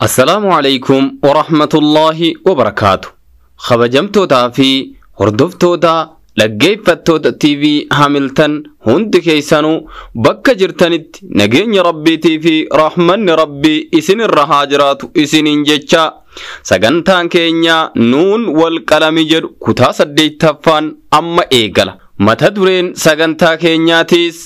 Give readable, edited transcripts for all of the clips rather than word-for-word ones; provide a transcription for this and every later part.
السلام عليكم ورحمة الله وبركاته. خبجمتو في هردفتو لقيفتو تي في هاملتن هند كيسانو بكا جرتنت نجين ربي تي في رحمن ربي اسن الرهاجرات اسن انجيشا سغنتان كينيا نون والقلم جر كتا سديتفان اما ايغلا متدورين سغنتا كينياتيس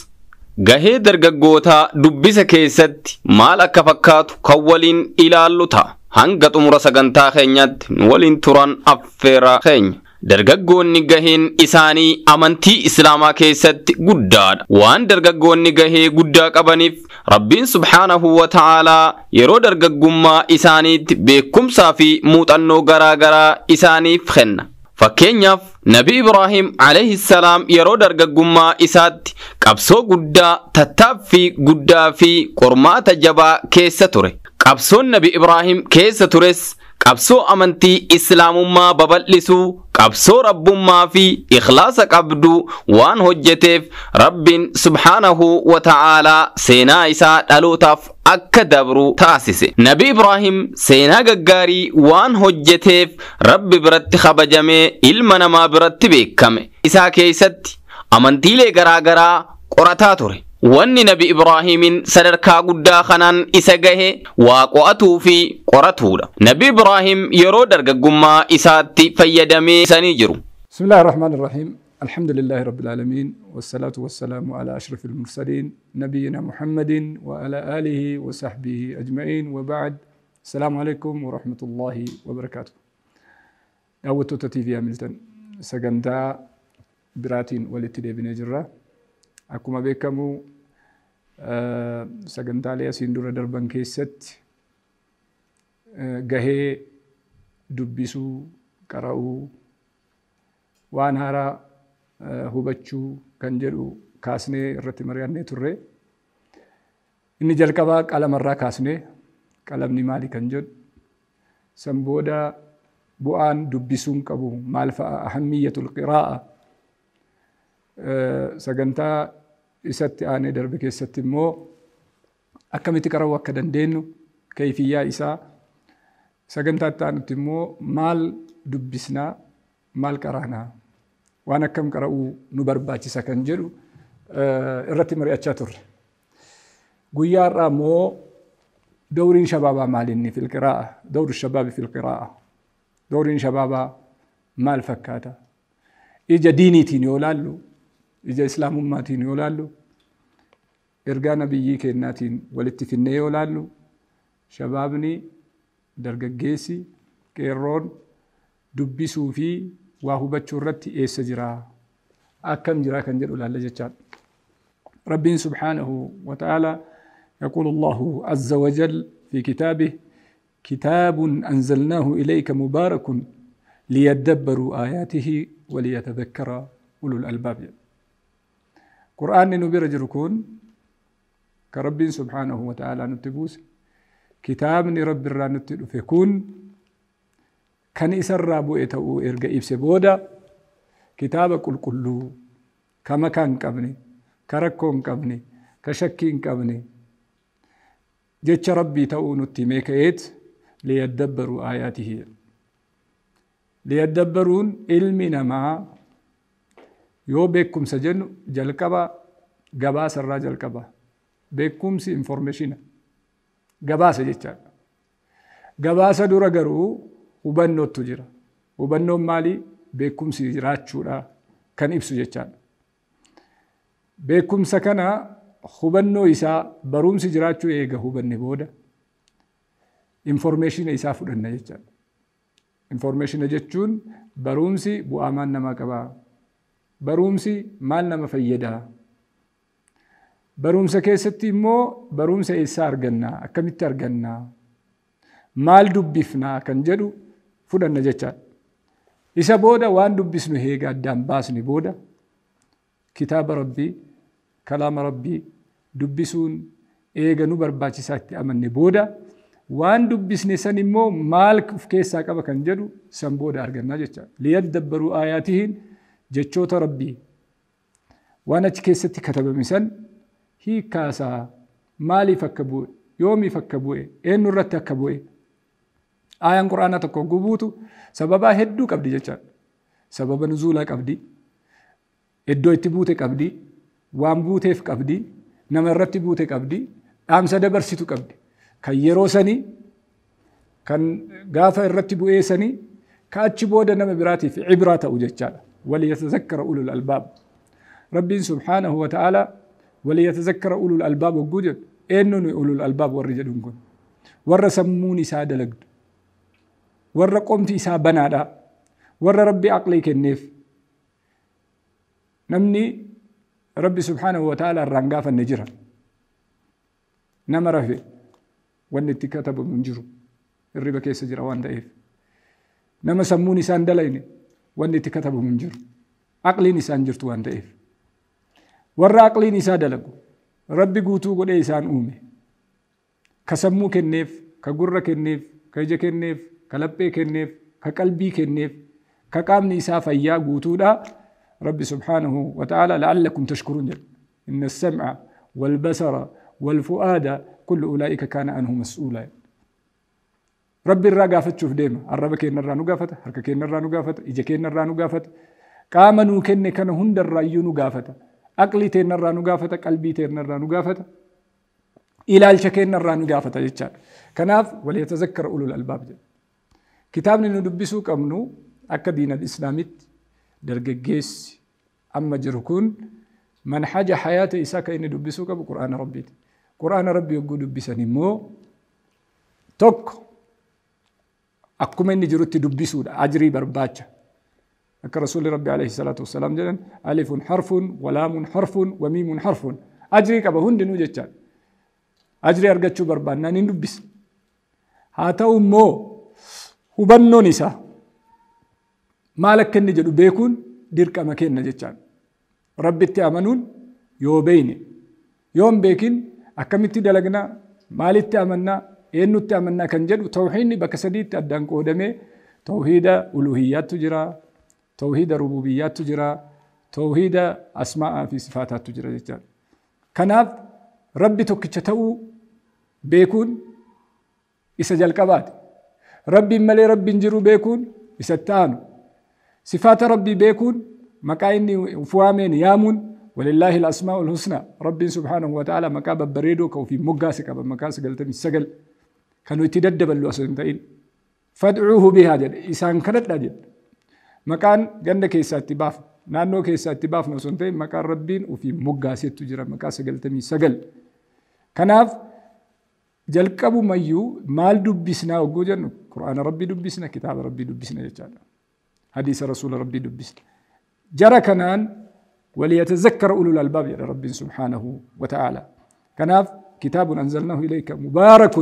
gahee dargaggootaa dubbisa keessatti maal akka fakkaatu kan waliin ilaallu ta'a. Hanga xumura sagantaa keenyaatti waliin turan affeera keenya. Dargaggoonni gaheen isaanii amantii islaamaa keessatti guddaadha. Waan dargaggoonni gahee guddaa qabaniif Rabbiin subhaanahu wa ta'aalaa yeroo dargaggummaa isaaniitti beekumsaa fi muuxannoo garaagaraa isaaniif kenna. Fakkeenyaaf Nabi Ibrahim alayhi salaam yeroo dargaggummaa isaatti qabsoo guddaa tattaaffii guddaa fi qormaata jabaa keessa ture. Qabsoon Nabi Ibrahim keessa tures qabsoo amantii islaamummaa babal'isuu, qabsoo rabbummaa fi ikhlaasa qabdu waan hojjeteef Rabbiin subhaanahu wa ta'aalaa seenaa isaa dhalootaaf akka dabru taasise. Nabi Ibrahim seenaa gaggaarii waan hojjeteef Rabbi biratti kabajamee ilma namaa biratti beekame. Isaa keessatti amantiilee garaagaraa qorataa ture. Wanni Nabi Ibrahimin sadarkaa guddaa kanaan isa gahe waa qo'atuu fi qoratuudha. Nabi Ibrahim yeroo dargaggummaa isaatti fayyadamee sanii jiru. Bismillahir Rahmanir Rahim. Alhamdulillahi Rabbil Alamin. Wassalatu wassalamu ala ashrafil mursalin nabiyyina Muhammadin wa ala alihi wa sahbihi ajma'in wa ba'd. Assalamu alaikum wa rahmatullahi wa barakatuh. Daawwattoota TV Hamilton sagantaa biraatiin walitti deebinee jirra. Akkuma beekamu sagantaalee asiin dura darban keessatti gahee dubbisuu, qara'uu, waan haaraa hubachuu kan jedhu kaasnee irratti mari'annee turre. Inni jalqabaa qalamarraa kaasnee qalamni maali kan jedhu san booda bu'aan dubbisuun qabu maal fa'a ahammiyatul qiraa'a sagantaa isatti aanee darbe keessatti immoo akkamitti qara'uu akka dandeenyu kayfiyyaa isaa sagantaa itti aanutti immoo maal dubbisnaa maal qaraanaa waan akkam qara'uu nu barbaachisa kan jedhu irratti mari'achaa turre. Guyyaa irraa immoo dawriin shabaabaa maalinni fil qiraa'a dawru shabaabi fil qiraa'a dawriin shabaabaa maal fakkaata ija diiniitiin yoo laallu ija islaamummaatiin yoo laallu ergaa nabiyyii kennaatiin walitti finnee yoo laallu shabaabni dargaggeessi qeerroon dubbisuu fi waa hubachuu irratti eessa jira akkam jira kan jedhu laalla jechaadha. Rabbiin subhaanahu wa ta'ala يقول الله عز وجل في كتابه كتاب أنزلناه إليك مبارك ليدبروا آياته وليتذكر أولو الألباب. قرآن نبير جركون كرب سبحانه وتعالى نتبوس كتاب رب الران فيكون كان يسر بوئته إرجع إبسبودا كتاب كله كما كان قبني كركون قبني كشكين قبني جتش ربي تؤون التميكيت ليدبروا آياته ليدبرون علمنا مع yoo beekumsa jennu jalqaba gabaasa irraa jalqaba. Beekumsi informationa gabaasa jechaadha. Gabaasa dura garuu hubannootu jira. Hubannoon maali? Beekumsi jiraachuudha kan ibsu jechaadha. Beekumsa kana hubannoo isaa barumsi jiraachuu eega hubanne booda informationa isaa fudhanna jechaadha. Informationa jechuun barumsi bu'aa maal namaa qabaa? Barumsi maal nama fayyada? Barumsa keessatti immoo barumsa eessaa argannaa? Akkamitti argannaa? Maal dubbifnaa kan jedhu fudhanna jechaadha. Isa booda waan dubbisnu heega addaan baasni booda kitaaba Rabbii, kalaama Rabbii dubbisuun eega nu barbaachisaa itti amanne booda waan dubbisne san immoo maal of keessaa qaba kan jedhu san booda argannaa jechaadha. Liyaddabbaruu aayaatihiin jechoota Rabbii waan achi keessatti katabame san hiikkaasaa maaliif akka bu'e yoomiif akka bu'e eenyu irratti akka bu'e Ayaan Qur'aanaa tokko gubuutu sababaa hedduu qabdi jechaadha. Sababa nuzuulaa qabdi. Iddoo itti buute qabdi. Waan buuteef qabdi. Nama irratti buute qabdi. Dhaamsa dabarsitu qabdi. Kan yeroo sanii kan gaafa irratti bu'ee sanii ka achi booda nama biraatiif ibraa ta'u jechaadha. Waliyatazakkara ulul albaab. Rabbiin subhaanahu wa ta'ala waliyatazakkara ulul albaab hogguu jedhu eenyuun ulul albaab warri jedhuun kun warra sammuun isaa dalagdu warra qomti isaa banaadha warra rabbi aqlii kenneef namni rabbi subhaanahu wa ta'ala irraan gaafanne jira nama rafe wanni itti katabamu hin jiru hirriba keessa jira waan ta'eef nama sammuun isaan dalayne wanni itti katabamu hin jiru aqliin isaan jirtu waan ta'eef warra aqliin isaa dalagu rabbi guutuu godhee isaan uume ka sammuu kenneef ka gurra kenneef ka ija kenneef ka laphee kenneef ka qalbii kenneef ka qaamni isaa fayyaa guutuudha rabbi subhaanahu wa ta'ala la'allakum tashkuruun jedha inna as-sam'a wal basara wal fu'aada kullu ulaa'ika kaana anhu mas'uula rabbi irraa gaafachuuf deema arraba keenya irraa nu gaafata harka keenya irraa nu gaafata ija keenya irraa nu gaafata qaama nuu kenne kana hunda irraa iyyuu nu gaafata aqlii teenya irraa nu gaafata qalbii teenya irraa nu gaafata ilaalcha keenya irraa nu gaafata jechaadha kanaaf waliyatazakkara ulul albaab jedha kitaabni nu dubbisuu qabnu akka diina islaamitti dargaggeessi amma jiru kun manhaja hayaata isaa kan inni dubbisuu qabu qur'aana rabbiiti qur'aana rabbii yogguu dubbisan immoo tokko akkuma inni jirutti dubbisuudha ajrii barbaacha akka rasuulli rabbi alayhi salaatu wassalaam jedhan alifun harfun walaamun harfun wamiimun harfun ajrii qaba hundinuu jechaadha ajrii argachuu barbaannaan hin dubbisa haa ta'u immoo hubannoon isaa maal akka inni jedhu beekuun dirqama kenna jechaadha rabbitti amanuun yoo beeyne yoo hin beekin akkamitti dalagnaa maalitti amannaa eenyutti amannaa kan jedhu tawhiidni bakka sadiitti addaan qoodamee tawhiida uluhiyyaattu jira tawhiida rububiyyaattu jira tawhiida asmaa'aa fi sifaataattu jira jechaadha kanaaf rabbi tokkicha ta'uu beekuun isa jalqabaati rabbiin malee rabbiin jiru beekuun isa taanu sifaata rabbii beekuun maqaa inni ufuwaameen yaamuun ولله الأسماء الحسنى رب سبحانه وتعالى مكاب بريدو كو في مقاسك مقاس قلت السجل كانوا يتددب الوسنتين فادعوه بها جد إسان كانت لا جد مكان جنة كيسة اتباف نانو كيسة اتباف نوسنتين مكان ربين وفي مقاس تجرى مقاس قلت سجل كناف جلكبو ميو مال دبسنا وجوجن قرآن ربي دبسنا كتاب ربي دبسنا يجعل حديث رسول ربي دبسنا جرى كنان وليتذكر أولو الألباب يا رب سبحانه وتعالى كناف كتاب أنزلناه إليك مبارك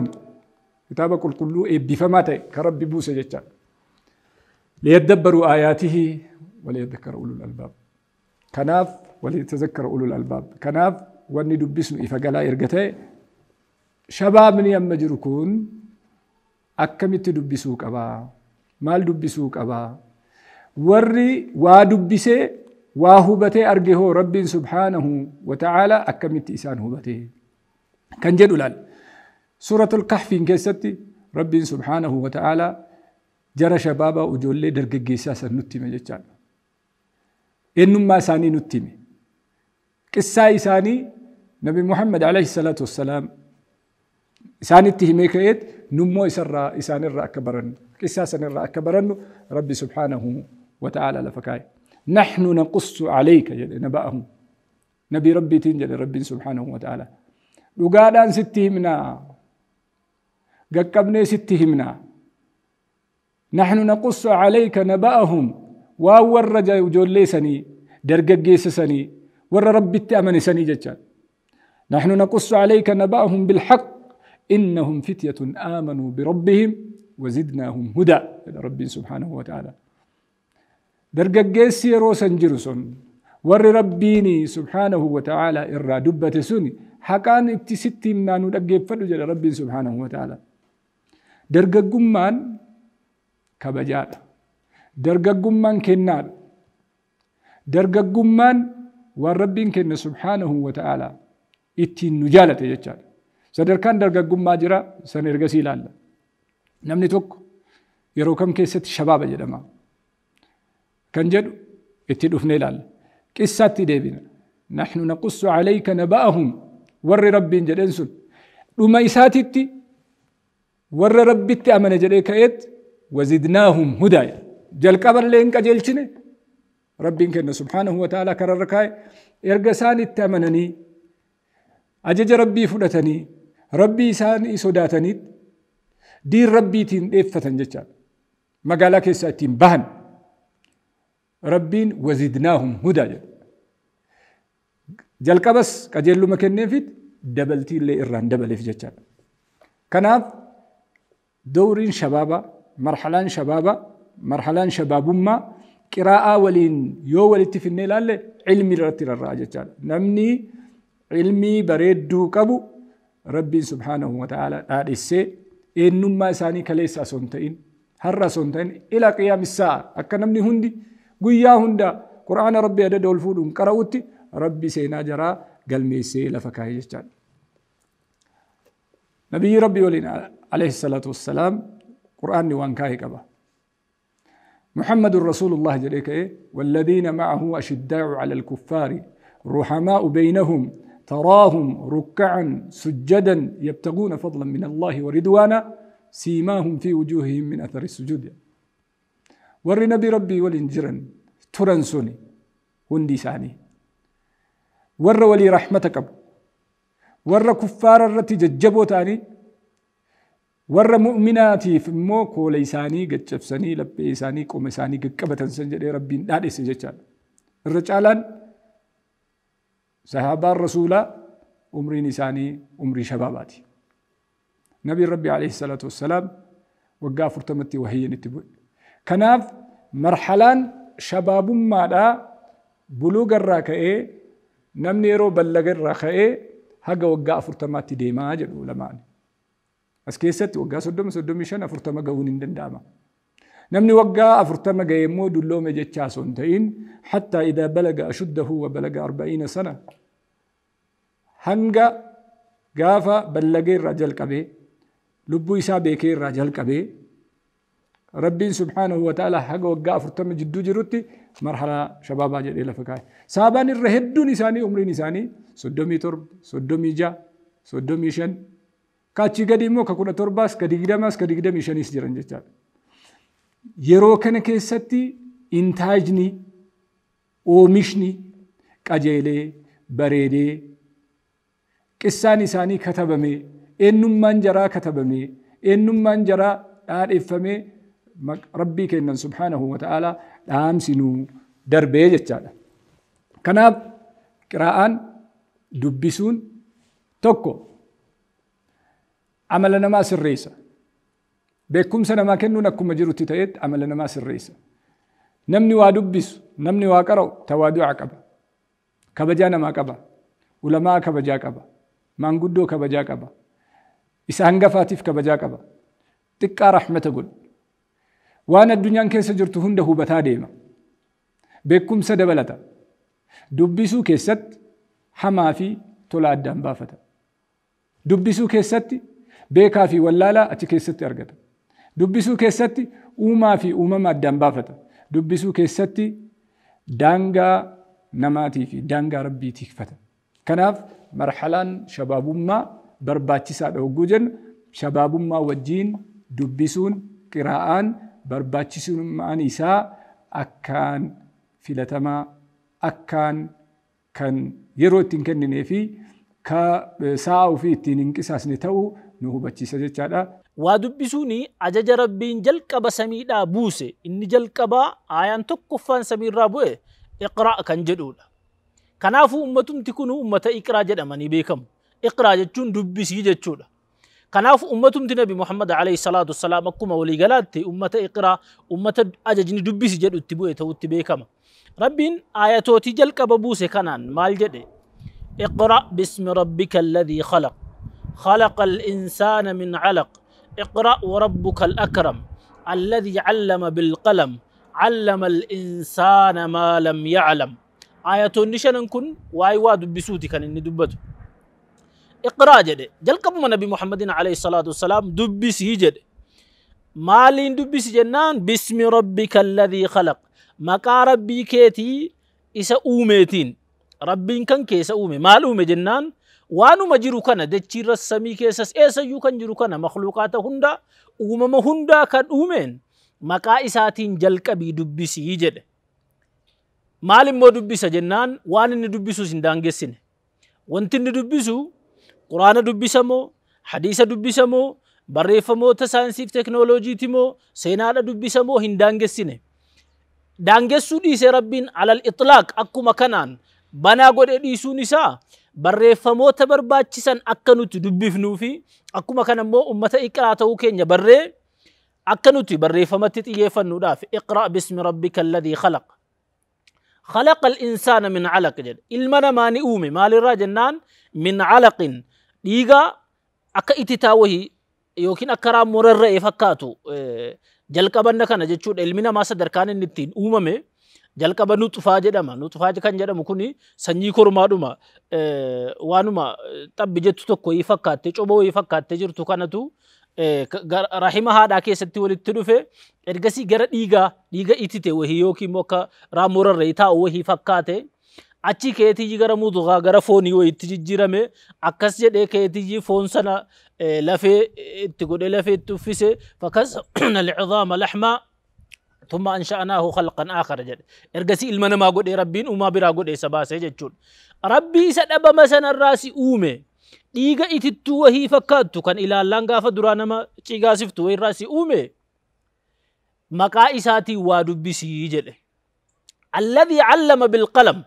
كتاب قل كله بفماته كرب بوسى جتان ليدبروا آياته وليتذكر أولو الألباب كناف وليتذكر أولو الألباب كناف واني دبسن إفقالا إرقته شباب من يمجركون أكمت دبسوك أبا مال دبسوك أبا وري ودبسي وهبته أرجه رب سبحانه وتعالى أكملت إسان هبته كان جدولال سورة الكهف إن كستي رب سبحانه وتعالى جرى شبابا وجولي درج جيساس نتيم جتان إنما ساني نتيم قصة إساني نبي محمد عليه الصلاة والسلام إساني تهمي كيد نمو إسان الرأى كبرن قصة سن الرأى كبرن رب سبحانه وتعالى لفكاي نحن نقص عليك نبأهم نبي ربي تنجل ربي سبحانه وتعالى لقادان ستهمنا قبني ستهمنا نحن نقص عليك نبأهم وأول رجا جولي سني درقق سني ور ربي تأمن سني جتان نحن نقص عليك نبأهم بالحق إنهم فتية آمنوا بربهم وزدناهم هدى ربي سبحانه وتعالى درججيسي روسن جرسون ور ربيني سبحانه وتعالى إرى دبة سني حقان اتستي منانو دقيب فلجل ربي سبحانه وتعالى درججمان كبجال درججمان كنار درججمان والربين كن سبحانه وتعالى اتي نجالة يجال سدر كان درججمان جرا سنرجسي لالا نمني توك yeroo kam keessatti shabaaba jedhama kan jedhu itti dhufnee ilaalla qissaatti deebina nahnu naqussu alayka naba'ahum warri rabbiin jedhen sun dhuma isaatitti warra rabbitti amane jedhee ka'eet wazidnaahum hudaa jalqaballee hin qajeelchine rabbiin kenna subhaanahu wa ta'ala kararra kaa'e erga isaan itti amananii ajaja rabbii fudhatanii rabbii isaanii sodaatanii diin rabbiitiin dheeffatan jechaadha magaalaa keessaa ittiin bahan rabbiin wazidnaahum hudaa jedha jalqabas qajeelluma kenneefit dabaltiillee irraan dabaleef jechaadha kanaaf dawriin shabaaba marhalaan shabaabummaa qiraa'aa waliin yoo walitti finnee ilaalle ilmi irratti rarra'a jechaadha namni ilmii bareedduu qabu rabbiin subhaanahu wa ta'ala dhaadhessee eenyummaa isaanii kaleessa osoo hin ta'in har'a osoo hin ta'in ila qiyaamis-saa'a akka namni hundi guyyaa hunda qur'aana rabbii adada ol fuudhuun qara'utti rabbi seenaa jaraa galmeessee lafa kaa'ee jechaadha. Nabiyyi rabbii waliin alayhi salaatu wassalaam qur'aanni waan kaa'ee qaba. محمد رسول الله جليك والذين معه أشداء على الكفار رحماء بينهم تراهم ركعا سجدا يبتغون فضلا من الله ورضوانا سيماهم في وجوههم من أثر السجود ور نبي ربي والإنجرن ترنسوني هندي ساني ور ولي رحمتك ور كفار الرتي ججبو تاني ور مؤمناتي فمو كولي ساني قجفساني لبي ساني قوم ساني قبة سنجد ربي دادي سججال الرجالان صحابة الرسول عمري نساني عمري شباباتي نبي ربي عليه الصلاة والسلام وقافر تمتي وهي نتبوي كناف مرحلان شباب مادا بلوغ الراكئي نمنيرو بلغ الراكئي هقا وقافر تمتي ديما جل علماء أسكيست وقا صدومي شان أفرتما قون دنداما نمني وقا أفرتما قيمو دلوم جتشاسون تين حتى إذا بلغ أشده وبلغ 40 سنة هنگا قافا بلغي الرجل كبه لبو إسا بيكي الرجل كبه ربي سبحانه وتعالى حق وقا أفرتما جدو جروتي مرحلة شبابا جل إلى فكاي سابان الرهدو نساني عمري نساني صدومي ترب صدومي جا صدومي شن كاتشي قديمو ككونا ترباس كديقداماس كديقدامي شانيس جران جتال yeroo kana keessatti intaajni oomishni qajeelee bareedee qissaan isaanii katabame eenyummaan jaraa katabame eenyummaan jaraa dhaadheeffame rabbii kennan subhaanahu wa ta'ala dhaamsinuu darbee jechaadha. Kanaaf qiraa'aan dubbisuun tokko amala namaa sirreessa. beekumsa namaa kennuun akkuma jirutti ta'etti amala namaa sirreessa. Namni waa dubbisu, namni waa qara'u tawaadu'a qaba. Kabajaa namaa qaba. Ulamaa kabajaa qaba. Maanguddoo kabajaa qaba. Isa hangafaatiif kabajaa qaba. Xiqqaa rahmata godhu. Waan addunyaan keessa jirtu hunda hubataa deema. Beekumsa dabalata. Dubbisuu keessatti hamaa fi tola addaan baafata. Dubbisuu keessatti beekaa fi wallaalaa achi keessatti argata. Dubbisuu keessatti uumaa fi uumama addaan baafata. Dubbisuu keessatti daangaa namaatii fi daangaa rabbii tikfata. Kanaaf marhalaan shabaabummaa barbaachisaadha hogguu jennu shabaabummaa wajjiin dubbisuun qiraa'aan barbaachisummaan isaa akkaan filatamaa akkaan kan yeroo ittiin kenninee fi ka sa'a ofii ittiin hin qisaasne ta'uu nu hubachiisa jechaadha. Waa dubbisuuni ajaja rabbiin jalqaba samiidhaa buuse inni jalqabaa aayaan tokkoffaan samiirraa bu'e iqraa kan jedhudha. Kanaafuu ummatumti kun ummata iqraa jedhamanii beekamu. Iqraa jechuun dubbisii jechuudha. Kanaafuu ummatumti Nabi Muhammad alayhi salaatu wassalaam akkuma waliigalaatti ummata iqraa ummata ajajni dubbisi jedhu itti bu'e ta'utti beekama. Rabbiin aayatootii jalqaba buuse kanaan maal jedhe? اقرأ باسم ربك الذي خلق خلق الإنسان من علق اقرأ وربك الأكرم الذي علم بالقلم علم الإنسان ما لم يعلم آية نشان كن وايواد بسوتي كان إني دبته اقرأ جده جل قبل النبي محمد عليه الصلاة والسلام دبسي جده مالين دبس جنان باسم ربك الذي خلق مقا ربي كيتي إسا أوميتين ربين كان كيسا أومي مال أومي جنان وانو مجرو كان دجير السمي كيساس إيسا يو كان جرو كان مخلوقات هندا أومم هندا كان أومين مقا إساتين جلق بي دبسي جد مالين مو دبس جنان وانو دبسو سندانجسين وانتين دبسو قرآن دبسمو حديث دبسمو barreeffamoota saayinsii fi teknooloojiiti moo seenaadha dubbisa moo hin daangessine. Daangessuu dhiisee rabbiin alal itlaaq akkuma kanaan banaa godhee dhiisuun isaa barreeffamoota barbaachisan akka nuti dubbifnuu fi akkuma kana immoo ummata iqraa ta'uu keenya barree akka nuti barreeffamatti xiyyeeffannuudhaaf iqra' bismi rabbika alladhii khalaq. خلق الإنسان من علق جد المنا ما نؤمي مال الراجنان من علق ديغا أكا إتتاوهي يوكين أكرام مرر إفكاتو جلقبان كان جتشود علمنا ما صدر كان نتين أممي جلقبان نطفا جدما نطفا كان جدما كوني سنجي كورمادوما وانوما تب جتو تكو يفكات تجوبو يفكات تجرتو كانتو رحمة هذا كيستي ولتدفع إرجسي جرا ديغا إتتي وهي يوكي موكا رامور الريتا وهي فكاته أشي كيتي جرا مودغا جرا فوني ويتجيرامه أكاسي ده كيتي فون سنا لفه تقول لفه تفسه فكسرنا العظام لحما ثم أنشأناه خلقا آخر جد إرجسي المنا ما قد ربين وما برا قد سباسه جتشون ربي سأبا مثلا الراس أومه ديغا إتتو وهي فكاتو كان إلى لانغا فدرانا ما چيغا سفتو وهي راسي أومي مقا إساتي وادو بسي جده الذي علم بالقلم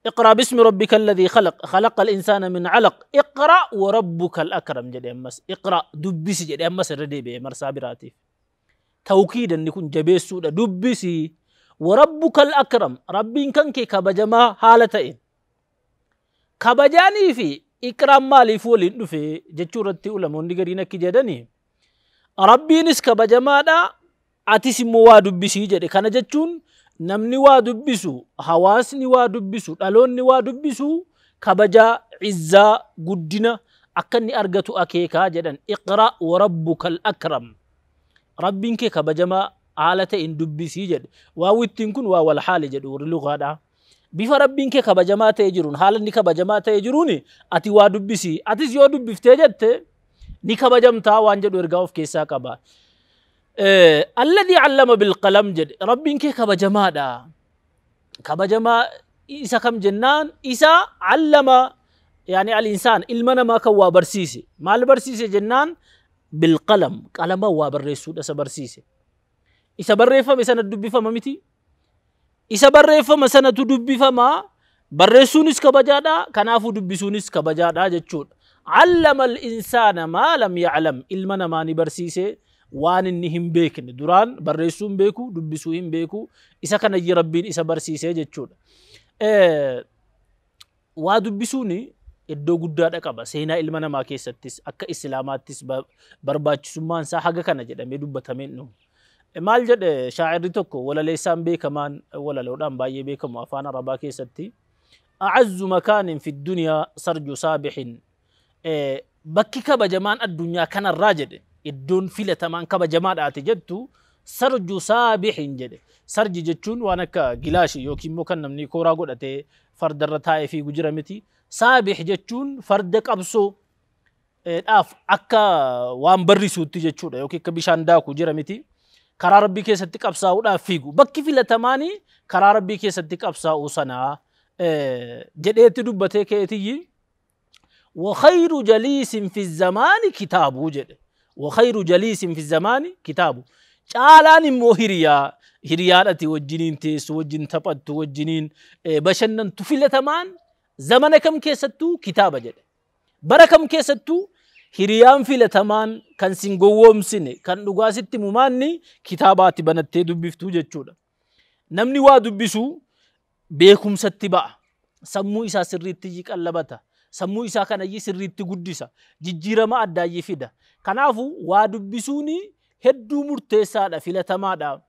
اقرأ باسم ربك الذي خلق الإنسان من علق اقرأ وربك الأكرم جده أمس اقرأ دبسي جده أمس ردي بي مرسابراتي توكيدا نكون جبسو دبسي وربك الأكرم ربين كان كي كبجما حالتين kabajanii fi ikraam maaliif waliin dhufe jechuu irratti ulamoonni gariin akki jedhani rabbiinis kabajamaadha atis immoo waa dubbisii jedhe kana jechuun namni waa dubbisu hawaasni waa dubbisu dhaloonni waa dubbisu kabajaa izzaa guddina akka inni argatu akeekaa jedhan iqra wa rabbukal akram rabbiin kee kabajamaa haala ta'een dubbisii jedhe waawittiin kun waa wal haali jedhu warri lugaadha bifa rabbiin kee kabajamaa ta'ee jiruun haala inni kabajamaa ta'ee jiruuni ati waa dubbisi atis yoo dubbiftee jette ni kabajamtaa waan jedhu ergaa of keessaa qaba. Alladhii allama bilqalam jedhe rabbiin kee kabajamaadha. Kabajamaa isa kam jennaan isa allama yaani al-insaan ilma namaa kan waa barsiise maal barsiise jennaan bilqalam qalama waa barreessuudha isa barsiise. Isa barreeffame sana dubbifama miti. Isa barreeffama sanatu dubbifama barreessuunis kabajaadha kanaafuu dubbisuunis kabajaadha jechuudha. Allama al-insaana maa lam ya'lam ilma namaa ni barsiise waan inni hin beekne duraan barreessuu hin beeku dubbisuu hin beeku isa kana rabbiin isa barsiise jechuudha. Waa dubbisuuni iddoo guddaadha qaba seenaa ilma namaa keessattis akka islaamaattis barbaachisummaan isaa haga kana jedhamee dubbatameen nu. maal jedhe shaa'irri tokko walaleessaan beekamaan walaloodhaan baay'ee beekamu afaan arabaa keessatti a'azzu makaanin fi dunyaa sarju saabixin bakki kabajamaan addunyaa kanarraa jedhe iddoon filatamaan kabajamaadhaati jettu sarju saabixin jedhe sarji jechuun waan akka gilaashii yookiin immoo kan namni kooraa godhatee fardarra taa'ee fiigu jira miti saabix jechuun farda qabsoo dhaaf akka waan barrisuutti jechuudha yookiin akka bishaan daaku jira miti karaa rabbii keessatti qabsaa'uudhaaf fiigu bakki filatamaanii karaa rabbii keessatti qabsaa'uu sanaa jedheetti dubbatee keetiyyi وخير جليس في الزمان كتابه جد وخير جليس في الزمان كتابه جالان مو هريانتي وجنين تيس وجن تبت وجنين بشنن تفلتمان زمن كم كيستو كتاب جد بركم كيستو هريان فلتمان كان سنغووم سنه كان لغاسيت مماني كتابات بنتي دبفتو جچودا نمني وا دبسو بكم ستبا سمو إسا سريتي قلبتا سمو إسا كان يي سريتي غديسا ججيرما اداي فيدا كنافو وا دبسوني هدو مرتسادا فلتمادا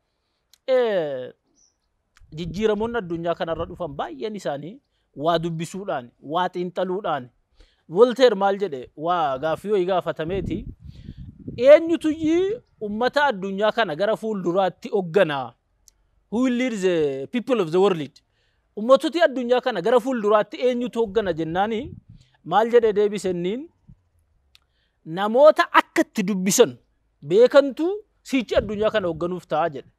ججيرمون الدنيا كان ردفن باين نساني وا دبسودان وا تنتلودان ولتر مال جده وا غافيو يغافتميتي eenyutu ummata addunyaa kana gara fuulduraatti hoogganaa? Who will lead the people of the world? Ummatuti addunyaa kana gara fuulduraatti eenyutu hooggana jennaani maal jedhee deebisenniin namoota akka itti dubbisan beekantu siichi addunyaa kana hoogganuuf ta'a jedhe.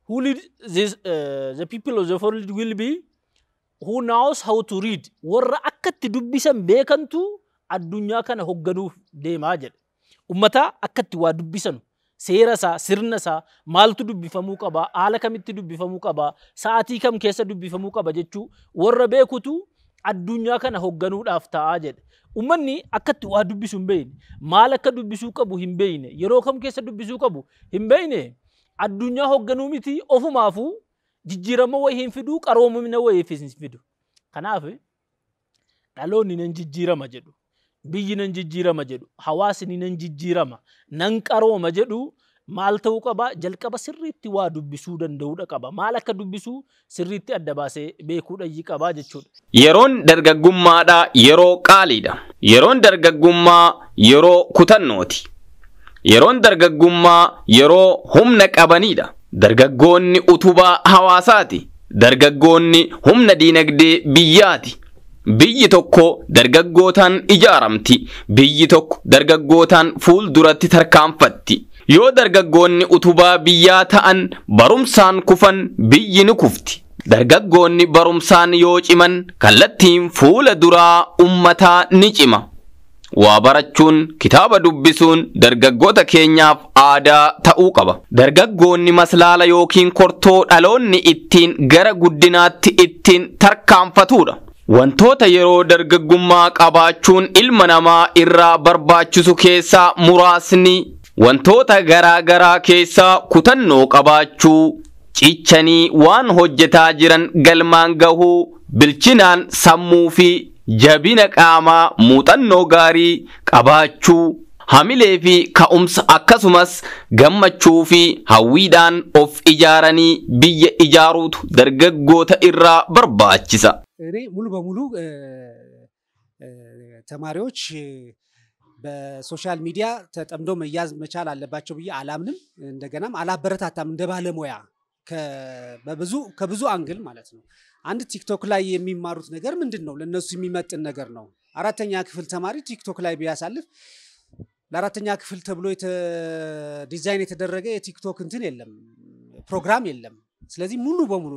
Who lead the people of the world will be who knows how to read. Warra akka itti dubbisan beekantu addunyaa kana hoogganuuf deemaa jedhe. Ummata akka itti waa dubbisan seera isaa sirna isaa maaltu dubbifamuu qaba haala kamitti dubbifamuu qaba sa'aatii kam keessa dubbifamuu qaba jechuu warra beekutu addunyaa kana hoogganuudhaaf ta'a jedhe. Ummanni akka itti waa dubbisu hin beekne maal akka dubbisuu qabu hin beekne yeroo kam keessa dubbisuu qabu hin beekne addunyaa hoogganuu miti ofumaafuu jijjiirama wayii hin fidu qaroomina wayii hin fidu. Kanaaf dhaloonni nan jijjiirama jedhu. Biyyi nan jijjiirama jedhu hawaasni nan jijjiirama nan qarooma jedhu maal ta'uu qaba jalqaba sirriitti waa dubbisuu danda'uudha qaba maal akka dubbisuu sirriitti adda baasee beekuudha qaba jechuudha. Yeroon dargaggummaadha yeroo qaaliidha. Yeroon dargaggummaa yeroo kutannooti. Yeroon dargaggummaa yeroo humna qabaniidha. Dargaggoonni utubaa hawaasaati. Dargaggoonni humna diinagdee biyyaati. Biyyi tokko dargaggootaan ijaaramti. Biyyi tokko dargaggootaan fuulduratti tarkaanfatti. Yoo dargaggoonni utubaa biyyaa ta'an barumsaan kufan biyyi ni kufti. Dargaggoonni barumsaan yoo ciman kallattiin fuula duraa ummataa ni cima. Waa barachuun kitaaba dubbisuun dargaggoota keenyaaf aadaa ta'uu qaba. Dargaggoonni maslaala yookiin kortoo dhaloonni ittiin gara guddinaatti ittiin tarkaanfatudha. Wantoota yeroo dargaggummaa qabaachuun ilma namaa irraa barbaachisu keessaa muraasni wantoota garaa garaa keessaa kutannoo qabaachuu, cichanii waan hojjetaa jiran galmaan gahuu, bilchinaan sammuu fi jabina qaamaa muuxannoo gaarii qabaachuu, hamilee fi ka'umsa akkasumas gammachuu fi hawwiidhaan of ijaaranii biyya ijaaruutu dargaggoota irraa barbaachisa. እኔ ሙሉ በሙሉ ተማሪዎች በሶሻል ሚዲያ ተጠምዶ መያዝ መቻል አለባቸው ብዬ አላምንም እንደገናም አላበረታታም እንደ ባለሙያ ከብዙ አንግል ማለት ነው። አንድ ቲክቶክ ላይ የሚማሩት ነገር ምንድነው ለነሱ የሚመጥን ነገር ነው። አራተኛ ክፍል ተማሪ ቲክቶክ ላይ ቢያሳልፍ ለአራተኛ ክፍል ተብሎ ዲዛይን የተደረገ የቲክቶክ እንትን የለም ፕሮግራም የለም። ስለዚህ ሙሉ በሙሉ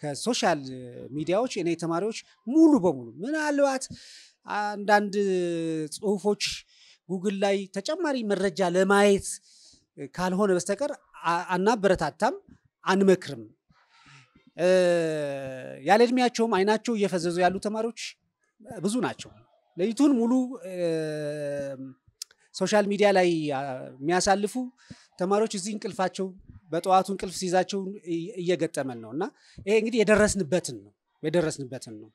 ከሶሻል ሚዲያዎች እኔ ተማሪዎች ሙሉ በሙሉ ምናልባት አንዳንድ ጽሁፎች ጉግል ላይ ተጨማሪ መረጃ ለማየት ካልሆነ በስተቀር አናበረታታም አንመክርም። ያለ እድሜያቸውም አይናቸው እየፈዘዙ ያሉ ተማሪዎች ብዙ ናቸው። ለይቱን ሙሉ ሶሻል ሚዲያ ላይ የሚያሳልፉ ተማሪዎች እዚህ እንቅልፋቸው በጠዋቱ እንቅልፍ ሲይዛቸው እየገጠመን ነውና ይሄ እንግዲህ የደረስንበትን ነው።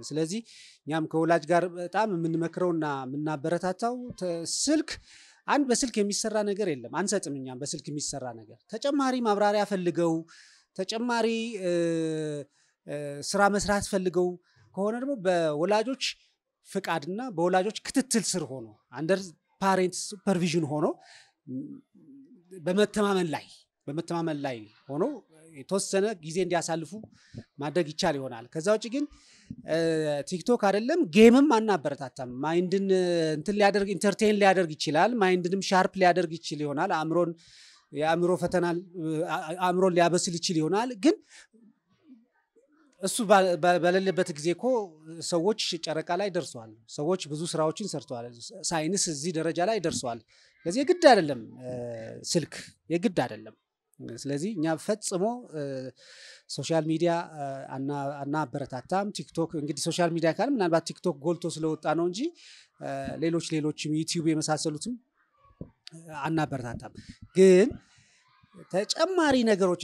ስለዚህ እኛም ከወላጅ ጋር በጣም የምንመክረውና የምናበረታታው ስልክ አንድ በስልክ የሚሰራ ነገር የለም አንሰጥም። እኛም በስልክ የሚሰራ ነገር ተጨማሪ ማብራሪያ ፈልገው ተጨማሪ ስራ መስራት ፈልገው ከሆነ ደግሞ በወላጆች ፍቃድና በወላጆች ክትትል ስር ሆኖ አንደር ፓሬንት ሱፐርቪዥን ሆኖ በመተማመን ላይ ሆኖ የተወሰነ ጊዜ እንዲያሳልፉ ማድረግ ይቻል ይሆናል። ከዛ ውጪ ግን ቲክቶክ አይደለም ጌምም አናበረታታም። ማይንድን እንትን ሊያደርግ ኢንተርቴይን ሊያደርግ ይችላል። ማይንድንም ሻርፕ ሊያደርግ ይችል ይሆናል። የአእምሮ ፈተና አእምሮን ሊያበስል ይችል ይሆናል። ግን እሱ በሌለበት ጊዜ እኮ ሰዎች ጨረቃ ላይ ደርሰዋል። ሰዎች ብዙ ስራዎችን ሰርተዋል። ሳይንስ እዚህ ደረጃ ላይ ደርሰዋል። ስለዚህ የግድ አይደለም ስልክ የግድ አይደለም። ስለዚህ እኛ ፈጽሞ ሶሻል ሚዲያ አናበረታታም። ቲክቶክ እንግዲህ ሶሻል ሚዲያ ካለ ምናልባት ቲክቶክ ጎልቶ ስለወጣ ነው እንጂ ሌሎችም ዩቲዩብ የመሳሰሉትም አናበረታታም። ግን ተጨማሪ ነገሮች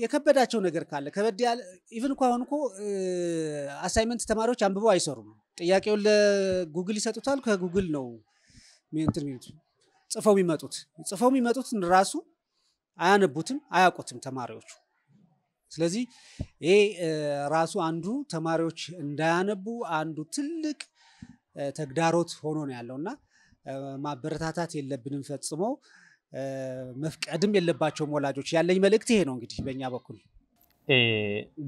የከበዳቸው ነገር ካለ ከበድ ያለ ኢቭን እንኳን አሳይመንት ተማሪዎች አንብበው አይሰሩም። ጥያቄውን ለጉግል ይሰጡታል። ከጉግል ነው ጽፈው የሚመጡት ራሱ አያነቡትም አያውቁትም ተማሪዎቹ። ስለዚህ ይሄ ራሱ አንዱ ተማሪዎች እንዳያነቡ አንዱ ትልቅ ተግዳሮት ሆኖ ነው ያለውና ማበረታታት የለብንም ፈጽሞ መፍቀድም የለባቸውም ወላጆች። ያለኝ መልእክት ይሄ ነው እንግዲህ በእኛ በኩል።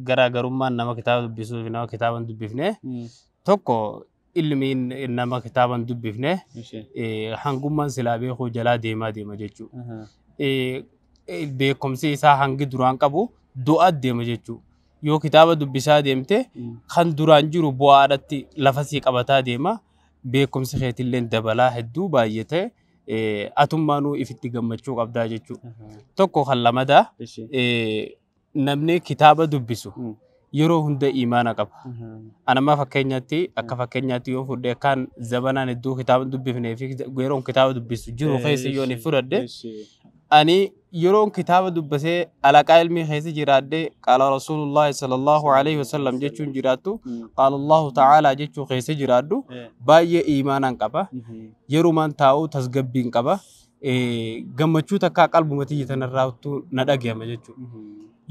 garaagarummaan nama kitaaba dubbisuu fi nama kitaaba hin dubbifne tokko ilmiin nama kitaaba hin dubbifne hangummaan silaa beekuu jalaa deemaa deema jechuudha. Beekumsi isaa hangi duraan qabu du'aa deema jechuudha. Yoo kitaaba dubbisaa deemte kan duraan jiru bu'aadhaatti lafa sii qabataa deema. Beekumsi keetillee dabalaa hedduu baay'ate atummaanuu ifitti gammachuu qabdaa jechuudha. Tokko kan lamadaa namni kitaaba dubbisu yeroo hunda imaana qaba. Anama fakkeenyaatti akka fakkeenyaatti yoo fudhee kan zabanaan hedduu kitaaba dubbifnee fi yeroon kitaaba dubbisu jiru keessa yoo ni fudhadhe ani yeroon kitaaba dubbisee alaqaa ilmii keessa jiraadhe qaala rasuulullaahi sallallahu alaihi wasallam jechuun jiraattu qaala allahu ta'aalaa jechuu keessa jiraadhu baay'ee imaanaan qaba. Yerumaan taa'u tasgabbiin qaba. Gammachuu takkaa qalbumatti tanarraa na dhagahama jechuudha.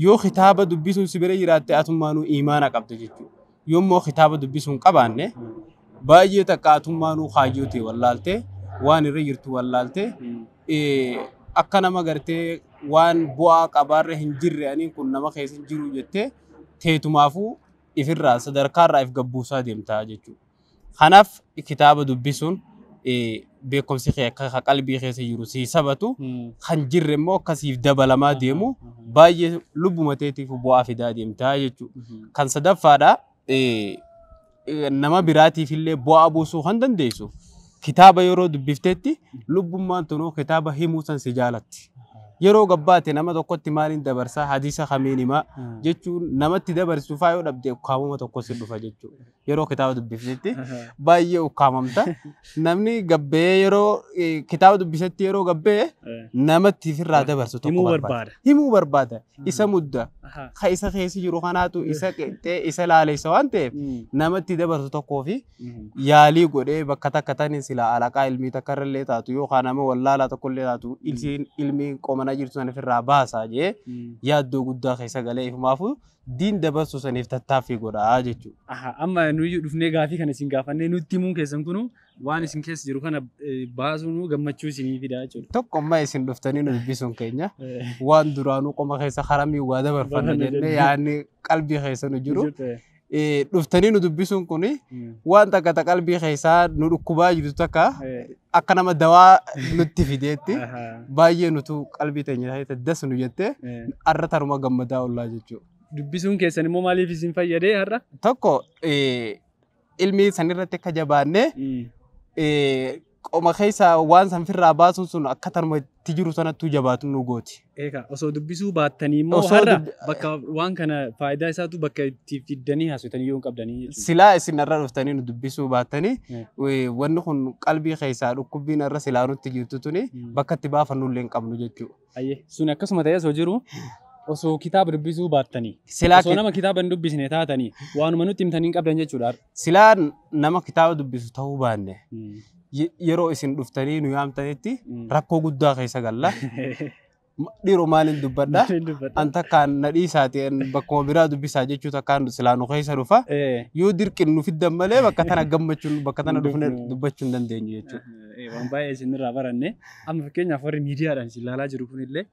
Yoo kitaaba dubbisuun si bira jiraatte atummaanuu imaana qabda jechuudha. Yoommoo kitaaba dubbisuun qabaanne baay'ee takka atummaanuu kaayyoote wallaalte waan irra jirtu wallaalte akka nama gartee waan bu'aa qabaarra hin jirre aniin kun nama keessa hin jiru jettee teetumaafuu ifirraa sadarkaarraa if gabbuusaa deemtaa jechuudha. Kanaaf kitaaba dubbisuun beekumsi kee akka qalbii keessa jiru si sabatu kan jirre immoo akkasiif dabalamaa deemu baay'ee lubbuma teetiif bu'aa fidaa deemtaa jechuudha. Kan sadaffaadha nama biraatiif illee bu'aa buusuu kan dandeessu kitaaba yeroo dubbiftetti lubbummaan tunuu kitaaba himuu san si jaalatti. Yeroo gabbaate nama tokkotti maaliin dabarsaa hadiisa kamiin himaa jechuun namatti dabarsu faayoo dhabdee ukkaamuma tokko si dhufa jechuudha. Yeroo kitaaba dubbiftetti baay'ee ukkaamamta. Namni gabbee yeroo kitaaba dubbisetti yeroo gabbee namatti firraa dabarsu tokko barbaada. Himuu barbaada. Isa mudda. Ka isa keessa jiru kanaatu isa qexxee isa laaleessa waan ta'eef namatti dabarsu tokkoo fi yaalii godhee bakka takka taniin sila alaqaa ilmii takka irrallee taatu yookaan nama wallaalaa tokkollee taatu ilmiin qomana jirtu saniif irraa baasaa jee yaaddoo guddaa keessa galee ifumaafu diin dabarsu saniif tattaaffii godhaa jechuudha. Amma nuyi dhufnee gaafii kana isin gaafannee nutti himuun keessan kunu waan isin keessa jiru kana baasuun gammachuu isinii fidaa jechuudha. Tokko amma isin dhuftanii nu dubbisuun keenya waan duraanuu qoma keessa haramii waa dabarfanna jennee yaadni qalbii keessa nu jiru. Dhuftanii nu dubbisuun kun waan takka qalbii keessaa nu dhukkubaa jirtu takka akka nama dawaa nutti fideetti baay'ee nutu qalbii teenya das nu jettee har'a taruma gammadaa ollaa jechuudha. Dubbisuun keessan immoo maaliif isin fayyadee har'a? Tokko ilmi sanirratti akka jabaannee qoma keessa waan sanfirraa baasuun sun akka taruma itti jiru sanattuu jabaatu nu gooti. Egaa osoo dubbisuu baattanii immoo har'a bakka waan kana faayidaa isaatu bakka itti fiddanii haasotanii yoo qabdanii. Silaa isin irra dhuftanii nu dubbisuu baattanii wanni kun qalbii keessaa dhukkubbiin irra silaa nutti jirtu tuni bakka itti baafannu illee hin qabnu jechuudha. Ayyee sun akkasuma ta'ee osoo jiru osoo kitaaba dubbisuu baattanii osoo nama kitaaba hin dubbisne taatanii waanuma nutti himtanii qabdan jechuudha. Silaa nama kitaaba dubbisu ta'uu baanne yeroo isin dhuftanii nu yaamtanitti rakkoo guddaa keessa galla. Dhiiroo maaliin dubbadha? Anta kaan nadhii isaatiin bakkuma biraa dubbisaa jechuu takkaan silaa nu keessa dhufa. Yoo dirqin nu fiddan malee bakka tana gammachuun bakka tana dhufne dubbachuu hin dandeenyu jechuudha. Waan baay'ee isinirraa baranne amma fakkeenyaaf warri miidiyaadhaan isin ilaalaa jiru kunillee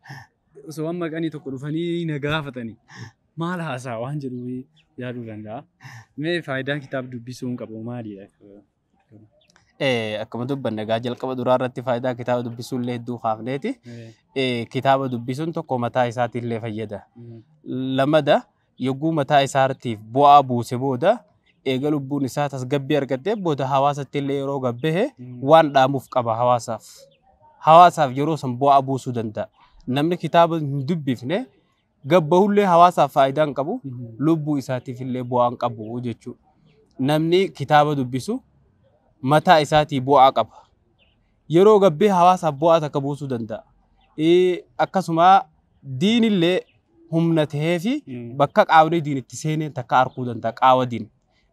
osoo amma qanii tokko dhufanii na gaafatanii maal haasaa waan jedhu yaaduu danda'a. Mee faayidaan kitaaba dubbisuu hin qabu maalidha? Akkuma dubbanne egaa jalqaba duraa irratti faayidaa kitaaba dubbisuu illee hedduu kaafneeti. Kitaaba dubbisuun tokko mataa isaatiif illee fayyada. Lamada yogguu mataa isaatiif bu'aa buuse booda eega lubbuun isaa tasgabbii argatee booda hawaasatti illee yeroo gabbehe waan dhaamuuf qaba hawaasaaf. Hawaasaaf yeroo san bu'aa buusuu danda'a. Namni kitaaba hin dubbifne gabbahullee hawaasaaf faayidaa hin qabu lubbuu isaatiif illee bu'aa hin qabu jechuudha. Namni kitaaba dubbisu mataa isaatii bu'aa qaba. Yeroo gabbee hawaasaaf bu'aa takka buusuu danda'a. Akkasuma diinillee humna tahee fi bakka qaawwanii diin itti seenee takka arguu danda'a qaawa diin.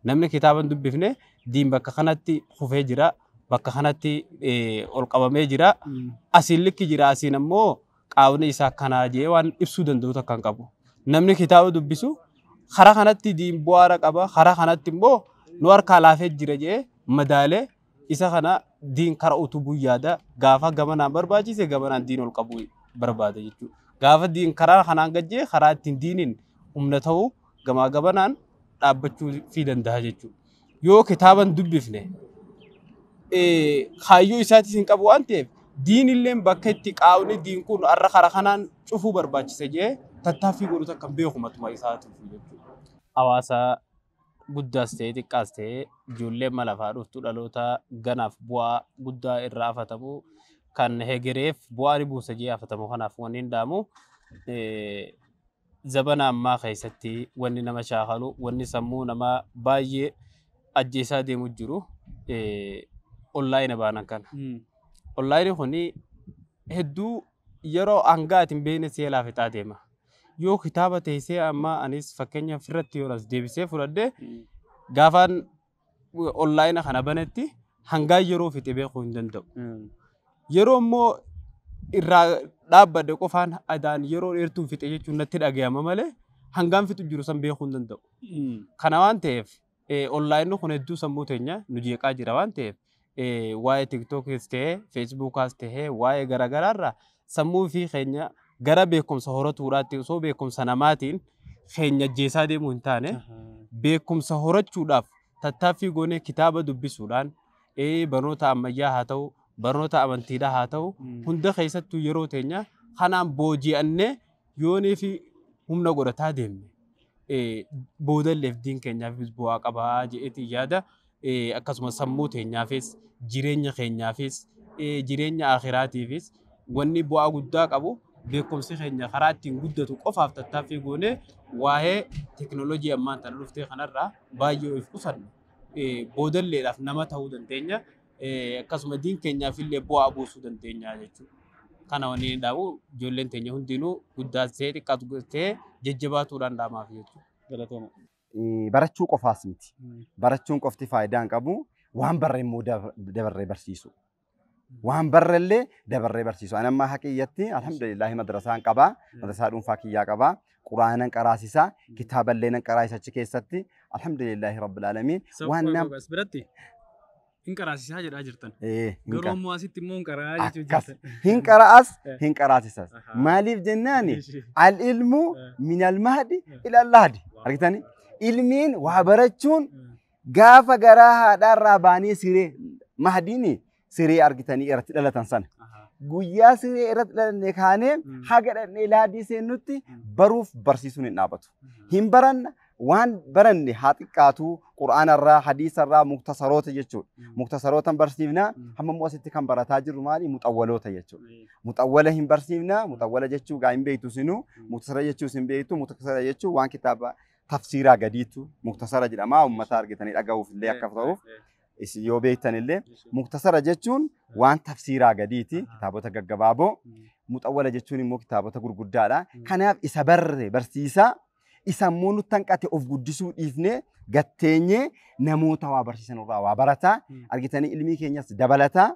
Namni kitaaba hin dubbifne diin bakka kanatti kufee jira, bakka kanatti ol qabamee jira, asiin likki jira, asiin ammoo qaawwanii isaa kanaa jee waan ibsuu danda'u takka hin qabu. Namni kitaaba dubbisu karaa kanatti diin bu'aara qaba, karaa kanatti immoo nu harkaa laafee jira jee madaalee isa kana diin kara utubuu yaada gaafa gamanaan barbaachise gamanaan diin ol qabuu barbaada jechuudha. Gaafa diin karaa kanaan gajjee karaa ittiin diiniin humna ta'uu gamaa gamanaan dhaabbachuu fi danda'a jechuudha. Yoo kitaaban dubbifne kaayyoo isaatis hin qabu waan ta'eef diinillee bakka itti qaawni diin kun har'a karaa kanaan cufuu barbaachise jee tattaaffii godhutu akka beekumatuma isaatiif jechuudha. Hawaasa guddaas ta'ee xiqqaas ta'ee ijoolleen malafaa dhuftu dhaloota ganaaf bu'aa guddaa irraa afatamu kan hegereef bu'aa ni buusa jee afatamu kanaaf wanni hin daamu zabana ammaa keessatti wanni nama shaakalu wanni sammuu namaa baay'ee ajjeesaa deemu jiru onlaayina baanan kana. Onlaayini kuni hedduu yeroo hangaatiin beekne seelaa fixaa deema. Yoo kitaaba teessee amma anis fakkeenya firratti yoo as deebisee fudhadhee gaafaan onlaayina kana banetti hangaa yeroo fixe beekuu hin danda'u. Yeroo immoo irraa dhaabbadde qofaan adaan yeroo dheertuu fixe jechuun natti dhaga'ama malee hangaan fixu jiru san beekuu hin danda'u. Kana waan ta'eef onlaayinni kun hedduu sammuu teenya nu jeeqaa jira waan ta'eef waa'ee TikTokis ta'ee Facebookas ta'ee waa'ee garaagaraarraa sammuu fi keenya gara beekumsa horatuudhaatti osoo beekumsa namaatiin keenya ajjeesaa deemuu hin taane beekumsa horachuudhaaf tattaaffii goonee kitaaba dubbisuudhaan barnoota ammayyaa haa ta'u barnoota amantiidhaa haa ta'u hunda keessattuu yeroo teenya kanaan booji'annee yoonii fi humna godhataa deemne boodalleef diin keenyaafis bu'aa qabaa jedheetii yaada akkasumas sammuu teenyaafis jireenya keenyaafis jireenya akhiraatiifis wanni bu'aa guddaa qabu beekumsi keenya karaa ittiin guddatu qofaaf tattaaffii goonee waa'ee teknooloojii ammaan tana dhuftee kanarraa baay'ee of qusannu boodalleedhaaf nama ta'uu dandeenya akkasuma diin keenyaafillee bu'aa buusuu dandeenya jechuudha. Kana wanni dhabu ijoolleen teenya hundinuu guddaa ta'ee xiqqaatu ta'ee jajjabaatuudhaan dhaamaaf jechuudha. Galatooma. Barachuu qofaas miti. Barachuun qofti faayidaa hin qabu. Waan barre immoo dabarree barsiisu. Waan barrellee dabarree barsiisu. Ani amma haqiyyatti alhamdulillahi madrasaan qabaa. Madrasaa dhuunfaa kiyyaa qabaa. Quraanan qaraasisaa. Kitaaballee nan qaraasisa achi keessatti. Alhamdulillahi rabbil aalamiin. Waan nam biratti hin qaraasisaa jedhaa jirtan. Garuu ammoo asitti immoo hin qaraa jechuu jirtan. Hin qaraas hin qaraasisas. Maaliif jennaani al-ilmu minal mahdi ilal lahdi. Argitanii? Ilmiin waa barachuun gaafa garaa haadhaarraa baanii siree mahdiini siree argitanii irratti dhalatan sana. Guyyaa siree irratti dhalanne kaanee haga dhannee laadii seennutti baruuf barsiisuun hin dhaabatu. Hin baranna waan baranne haa xiqqaatu quraanarraa hadiisarraa muktasaroota jechuudha. Muktasarootan barsiifnaa hamma immoo asitti kan barataa jirru maali muxawwaloota jechuudha. Muxawwala hin barsiifnaa muxawwala jechuu gaa hin beektu sinuu muktasara jechuu hin beektu muktasara jechuu waan kitaaba tafsiraa gadiitu muktasara jedhama ummata argitanii dhaga'uuf illee akka ta'uuf yoo beektan illee muktasara jechuun waan tafsiraa gadiiti kitaabota gaggabaaboo muxawwala jechuun immoo kitaabota gurguddaadha. Kanaaf isa barre barsiisaa isa immoo nutti hanqate of guddisuu dhiifnee gatteenyee namoota waa barsiisan irraa waa barataa argitanii ilmii keenyas dabalataa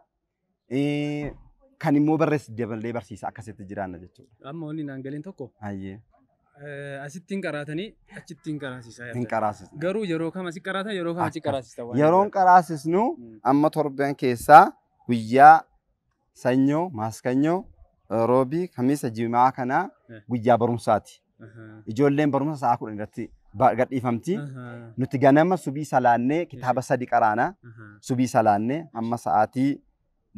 kan immoo barreessi dabalee barsiisa akkasitti jiraanna jechuudha. Amma wanni naan galiin tokko. Hayyee. Asittiin qaraatanii achittiin qaraasisaa. Hin qaraasisnu. Garuu yeroo kam asii qaraatan yeroo kam achi qaraasista. Yeroon qaraasisnu amma torban keessaa guyyaa sanyoo maaskanyoo roobii kamiisa jimaa kanaa guyyaa barumsaati. Ijoolleen barumsa sa'a 10 irratti gadhiifamti. Nuti ganama subii salaannee kitaaba 3 qaraana. Subii salaannee amma sa'aatii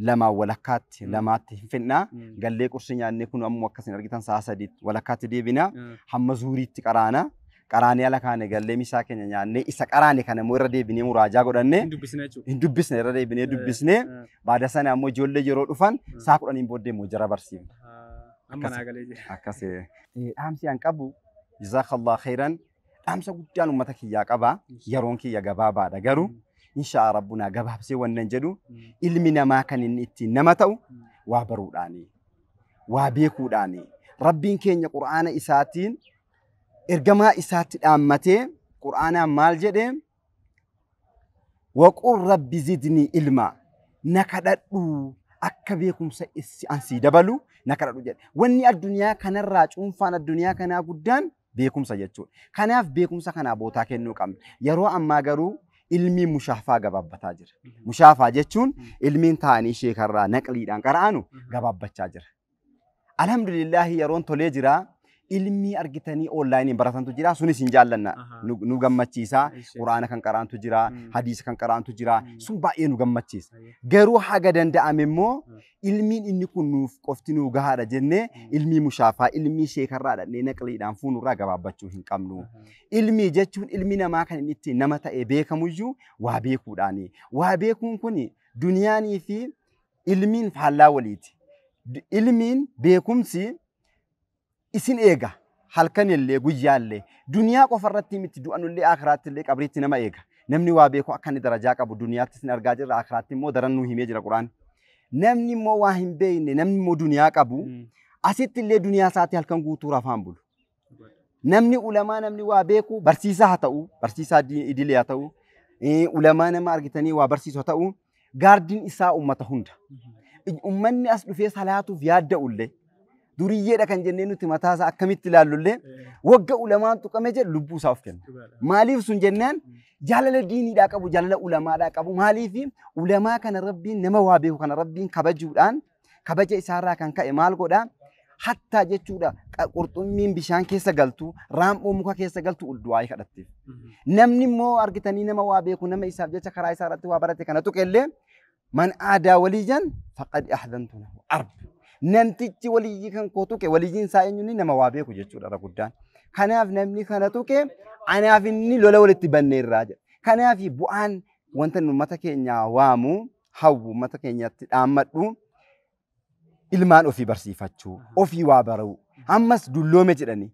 lama walakkaatti lamaatti hin fidnaa gallee qursi nyaannee kun ammoo akkasiin argitan sa'a 3 walakkaatti deebinaa hamma zuuriitti qaraana qaraanee ala kaane gallee misaa keenya nyaannee isa qaraane kana immoo irra deebinee muraajaa godhannee hin dubbisne irra deebinee dubbisnee baada sana ammoo ijoollee yeroo dhufan sa'a 10 booddee immoo jara barsiifna. Amma naa galee jira. Akkasii dhaamsi an qabu jazaakallah khairan dhaamsa guddaan uummata kiyyaa qaba yeroon kiyya gabaabaadha garuu insha rabbuna gabaabsee wannan jedhu ilmi namaa kan inni ittiin nama ta'u waa baruudhaani waa beekuudhaani rabbiin keenya qur'aana isaatiin ergamaa isaatti dhaammatee qur'aanaan maal jedhee waqul rabbi zidni ilma na kadhadhu akka beekumsa ansii dabalu na kadhadhu jedhe wanni addunyaa kanarraa cuunfaan addunyaa kanaa guddaan beekumsa jechuudha. Kanaaf beekumsa kanaa bootaa kennuu qabna. Yeroo ammaa garuu ilmi mushaafaa gabaabbataa jira. Mushaafaa jechuun ilmiin ta'anii sheekarraa naqliidhaan qara'anu gabaabbachaa jira. Alhamdulillah yeroon tolee jira. Ilmi argitanii onlaayiniin baratantu jira. Sunis hin jaallanna. Nu gammachiisa. Quraana kan qaraantu jira. Hadiisa kan qaraantu jira. Sun baay'ee nu gammachiisa. Garuu haga danda'ame immoo ilmiin inni kun nuuf qofti nu gahaadha jennee ilmi mushaafaa ilmi sheekarraa dhannee naqliidhaan fuunurraa gabaabbachuu hin qabnu. Ilmi jechuun ilmi namaa kan inni ittiin nama ta'ee beekamuyyuu waa beekuudhaani. Waa beekuun kun duniyaanii fi ilmiin faallaa waliiti. Ilmiin beekumsi isin eega halkan illee guyyaa illee duniyaa qofarratti miti du'anullee akhiraatti illee qabriitti nama eega. Namni waa beeku akka inni darajaa qabu duniyaatti isin argaa jirra akhiraatti immoo daran nu himee jira Quraan. Namni immoo waa hin beekne namni immoo duniyaa qabu asitti illee duniyaa isaatti halkan guutuu rafaan bulu. Namni ulamaa namni waa beeku barsiisaa haa ta'u barsiisaa idilee haa ta'u ulamaa nama argitanii waa barsiisu haa ta'u gaardiin isaa ummata hunda. Ummanni as dhufee salaatuuf yaadda'ullee duriyyeedha kan jennee nuti mataa isaa akkamitti ilaallullee wagga ulamaan tuqame jedhu lubbuu isaa of kenna. Maaliif sun jennaan jaalala diiniidhaa qabu jaalala ulamaadhaa qabu maaliif ulamaa kana rabbiin nama waa beeku kana rabbiin kabajuudhaan kabaja isaarraa kan ka'e maal godhaa hattaa jechuudha qurxummiin bishaan keessa galtu raammoo muka keessa galtu uldu'aa kadhatteef. Namni immoo argitanii nama waa beeku nama isaaf jecha karaa isaa irratti waa barate kana tuqellee man aadaa waliijan faqad ahdantu lahu arb. Namtichi waliyyi kan koo tuqe waliyyiin isaa eenyuun nama waa beeku jechuudha guddaan. Kanaaf namni kana tuqe anaaf inni lola walitti banneerraa jedha. Kanaaf bu'aan wanta nu mata keenya waamu hawwu mata keenyatti dhaammadhu ilmaan ofii barsiifachuu ofii waa baruu ammas dulloome jedhanii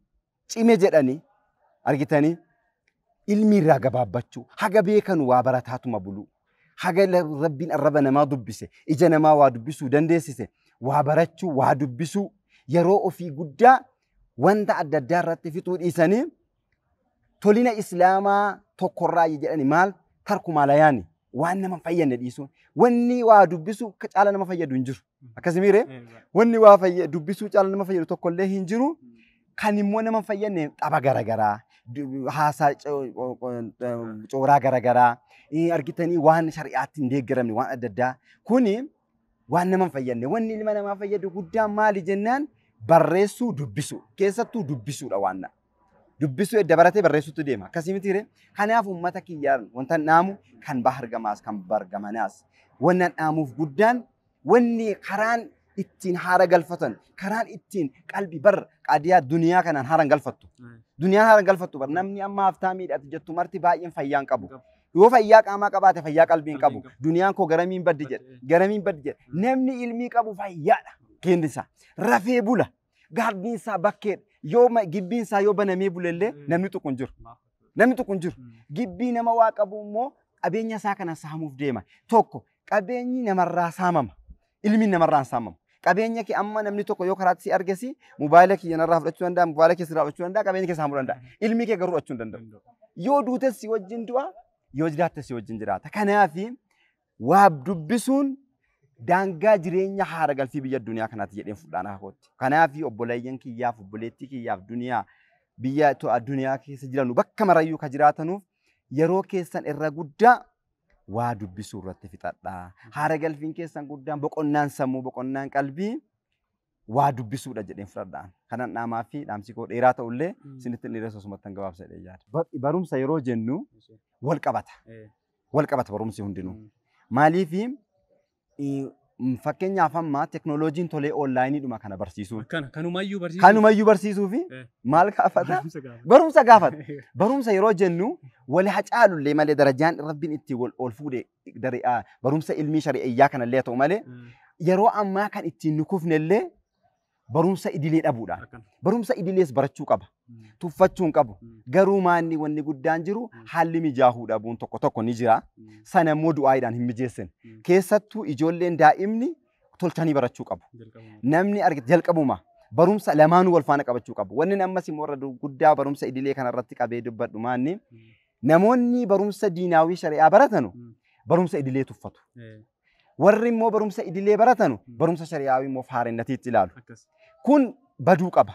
cime jedhanii argitanii ilmi irraa gabaabbachuu haga beekanu waa barataatuma buluu haga rabbiin arraba namaa dubbise ija namaa waa dubbisuu dandeessise. Waa barachuu, waa dubbisuu, yeroo ofii guddaa wanta adda addaa irratti fixuu dhiisanii tolina islaamaa tokkorraa jedhani maal tarku maalayaani waan nama fayyadne dhiisuun wanni waa dubbisuu caala nama fayyadu hin jiru. Akkasimiire wanni waa dubbisuu caala nama fayyadu tokkollee hin jiru. Kan immoo nama fayyadne xaba garagaraa, haasaa cooraa garagaraa argitanii waan shari'aatti hin deeggaramne waan adda addaa kuni waan nama fayyadne wanni ilma namaa fayyadu guddaan maali jennaan barreessuu dubbisuu keessattuu dubbisuudha waan dubbisuu edda baratee barreessuutti deema akkasumatti kanaaf uummata kiyyaan wanta naamu kan bahargamaas kan bargamanaas wannan naamuuf guddaan wanni karaan ittiin haara galfatan karaan ittiin qalbii bar qaadiyaa duniyaa kanaan haaran galfattu duniyaan haaran galfattu bar namni amma haftaa miidhati jettu marti baay'een fayyaan qabu. Yoo fayyaa qaamaa qabaate fayyaa qalbiin qabu duniyaan koo garamiin baddi jedhe namni ilmii qabu fayyaadha kennisa rafee bula gaardiin isaa bakkeedha yoo gibbiin isaa yoo banamee bulellee namni tokko hin jiru gibbii nama waa qabu immoo qabeenya isaa kana saamuuf deema tokko qabeenyi namarraa saamama ilmi namarraa saamama qabeenya kee amma namni tokko yoo karaatti si argesi mobaayila kiyya narraa fudhachuu danda'a mobaayila kee sirraa fudhachuu danda'a qabeenya kee saamuu danda'a ilmi kee garuu fudhachuu hin danda'u yoo duutes si wajjin du'a yoo jiraatte si wajjin jiraata. Kanaaf waa dubbisuun daangaa jireenya haara galfii biyya addunyaa kanaatti jedheen fudhaan haakootti. Kanaaf obboleeyyan kiyyaaf obboleettii kiyyaaf duniyaa biyya addunyaa keessa jiranu bakka marayyuu ka jiraatanuuf yeroo keessan irra guddaa waa dubbisuu irratti fixadhaa. Haara galfiin keessan guddaan boqonnaan sammuu boqonnaan qalbii waa dubbisuudha jedheen fudhadhaan. Kanan dhaamaa fi dhaamsi koo dheeraa ta'ullee isinitti dheeressa osumatti gabaabsadhee yaada. Barumsa yeroo jennu wal qabata barumsi hundinuu. Maaliif fakkeenyaaf amma teknooloojiin tolee onlaayiniidhuma kana barsiisuu. Kanumayyuu barsiisuu fi maal gaafata? Barumsa gaafata. Barumsa yeroo jennu wal hacaalullee malee darajaan rabbiin itti ol fuudhe barumsa ilmii shari'iyyaa kanallee ta'u malee yeroo ammaa kan ittiin nu kufnellee barumsa idilee dhabuudha. Barumsa idilees barachuu qaba. Tuffachuun qabu. Garuu maanni wanni guddaan jiru haalli mijaahuu dhabuun tokko ni jira. Sana immoo du'aadhaan hin mijeessan. Keessattuu ijoolleen daa'imni tolchanii barachuu qabu. Namni argite jalqabuma barumsa lamaanuu wal faana qabachuu qabu. Wanni ammas immoo irra guddaa barumsa idilee kanarratti qabee dubbadhu maanni namoonni barumsa diinaawii shari'aa baratanu barumsa idilee tuffatu. Warri immoo barumsa idilee baratanu barumsa shari'aawii immoo faarennatiitti ilaalu. Kun baduu qaba.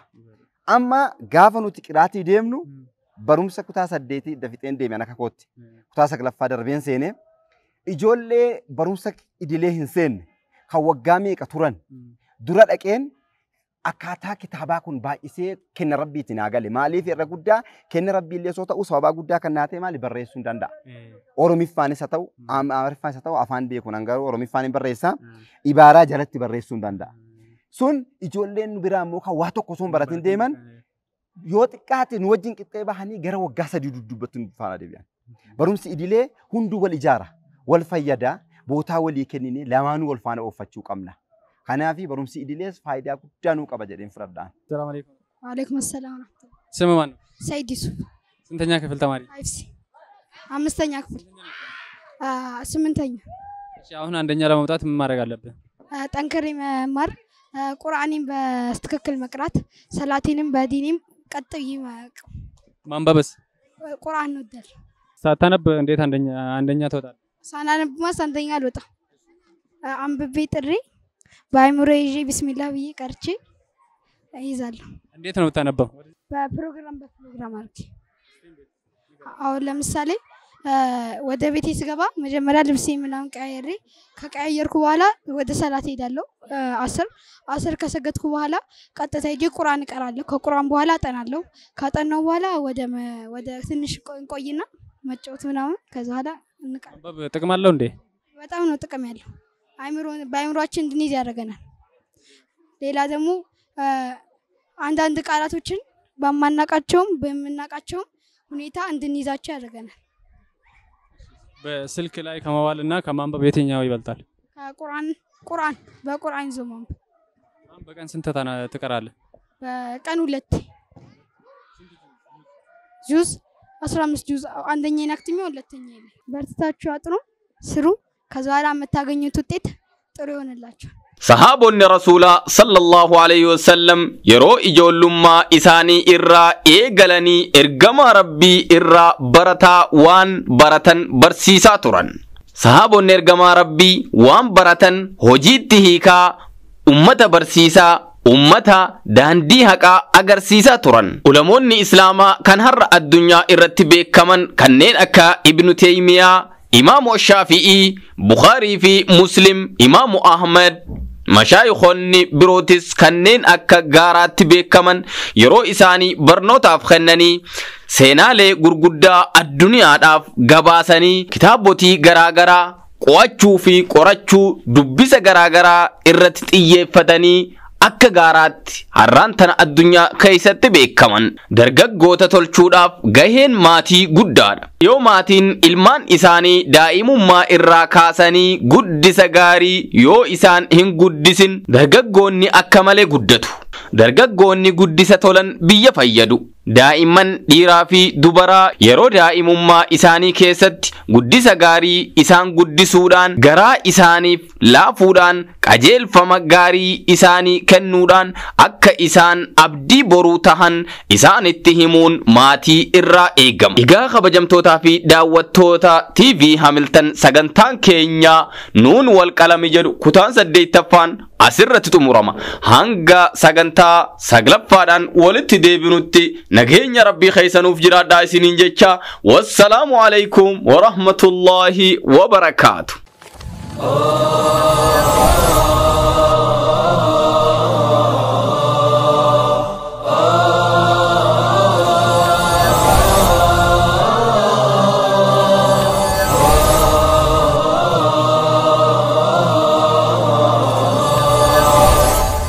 Amma gaafa nuti qiraatii deemnu barumsa kutaa 8 dafixeen deeme ana kakootti. Kutaa 9ffaa darbeen seene ijoollee barumsa idilee hin seenne kan waggaa meeqa turan dura dhaqeen akkaataa kitaabaa kun baay'isee kenna rabbiitiin haa gale. Maaliif irra guddaa kenna rabbii illee soo ta'u sababaa guddaa kan naatee maali barreessuu hin danda'a. Oromiffaanis haa ta'u Amaariffaanis haa ta'u afaan beekuun hangaruu Oromiffaan hin barreessaa ibaaraa jalatti barreessuu hin danda'a. Sun ijoolleen nu biraa immoo kan waa tokko osoo hin baratin deeman yoo xiqqaate nu wajjin qixxee bahanii gara waggaa 3 duddubbatuun faana deebi'an. Barumsi idilee hunduu wal ijaara, wal fayyada, bootaa walii kenninee lamaanuu wal faana ooffachuu qabna. Kanaafi barumsi idilees faayidaa guddaa nuu qaba jedheen fudhadhaan. Assalamu alaikum. Wa alaikum assalam. Sema man. Said Yusuf. ስንተኛ ክፍል ተማሪ? አይፍሲ አምስተኛ ክፍል ስምንተኛ። እሺ አሁን አንደኛ ለመውጣት ምን ማድረግ አለብን? ጠንክሬ መማር፣ ቁርአንን በትክክል መቅራት፣ ሰላቴንም በዲንም ቀጥዬ ማንበብስ? ቁርአን ወደል ሳታነብ እንዴት አንደኛ ትወጣለህ? ሳናነብማ አንደኛ አልወጣም። አንብቤ ጥሬ በአይምሮ ይዤ ቢስሚላህ ብዬ ቀርቼ እይዛለሁ። እንዴት ነው የምታነበው? በፕሮግራም አድርጌ። አሁን ለምሳሌ ወደ ቤቴ ስገባ መጀመሪያ ልብሴ ምናምን ቀያየሬ ከቀያየርኩ በኋላ ወደ ሰላት ሄዳለሁ። አስር ከሰገድኩ በኋላ ቀጥታ ሄጄ ቁርአን እቀራለሁ። ከቁርአን በኋላ አጠናለሁ። ካጠናው በኋላ ወደ ትንሽ ቆይና መጫወት ምናምን ከዛ በኋላ እንቀር። ጥቅም አለው እንዴ? በጣም ነው ጥቅም ያለው። በአይምሮአችን እንድንይዝ ያደርገናል። ሌላ ደግሞ አንዳንድ ቃላቶችን በማናቃቸውም በመናቃቸውም ሁኔታ እንድንይዛቸው ያደርገናል። በስልክ ላይ ከመዋልና ከማንበብ የትኛው ይበልጣል? በቁርአን ይዞ ማንበብ። በቀን ስንት ትቀራለህ? በቀን 2 ጁዝ 15 ጁዝ አንደኛ ይናክትኛ ሁለተኛ ይለ በርታችሁ አጥሩ ስሩ ከዛ በኋላ የምታገኙት ውጤት ጥሩ ይሆንላችኋል። Sahaabonni rasuulaa sallallahu alayhi wasallam yeroo ijoollummaa isaanii irraa eegalanii ergama rabbii irraa barataa waan baratan barsiisaa turan. Sahaabonni ergamaa rabbii waan baratan hojiitti hiikaa ummata barsiisaa ummata daandii haqaa agarsiisaa turan. Ulamoonni islaamaa kan har'a addunyaa irratti beekaman kanneen akka Ibnu Taymiyaa, Imaamu Shaafi'ii, Bukhaarii fi Muslim, Imaamu Ahmad mashaayikhoonni birootis kanneen akka gaaraatti beekaman yeroo isaanii barnootaaf kennanii seenaalee gurguddaa addunyaadhaaf gabaasanii kitaabotii garaagaraa qo'achuu fi qorachuu dubbisa garaagaraa irratti xiyyeeffatanii akka gaaraatti har'aan tana addunyaa keessatti beekaman. Dargaggoota tolchuudhaaf gaheen maatii guddaadha. Yoo maatiin ilmaan isaanii daa'imummaa irraa kaasanii guddisa gaarii yoo isaan hin guddisin dargaggoonni akka malee guddatu. Dargaggoonni guddisa tolan biyya fayyadu. Daa'imman dhiiraa fi dubaraa yeroo daa'imummaa isaanii keessatti guddisa gaarii isaan guddisuudhaan garaa isaaniif laafuudhaan qajeelfama gaarii isaanii kennuudhaan akka isaan abdii boruu tahan isaanitti himuun maatii irraa eegama. Egaa kabajamtootaa fi daawwattoota TV Hamilton sagantaan keenya nuun wal qalame jedhu kutaan 8ffaan asirratti xumurama. Hanga sagantaa 9ffaadhaan walitti deebinutti nageenya rabbii keessanuuf jiraadhaa isiniin jecha wassalaamu alaykum wa rahmatullahi wa barakaatu.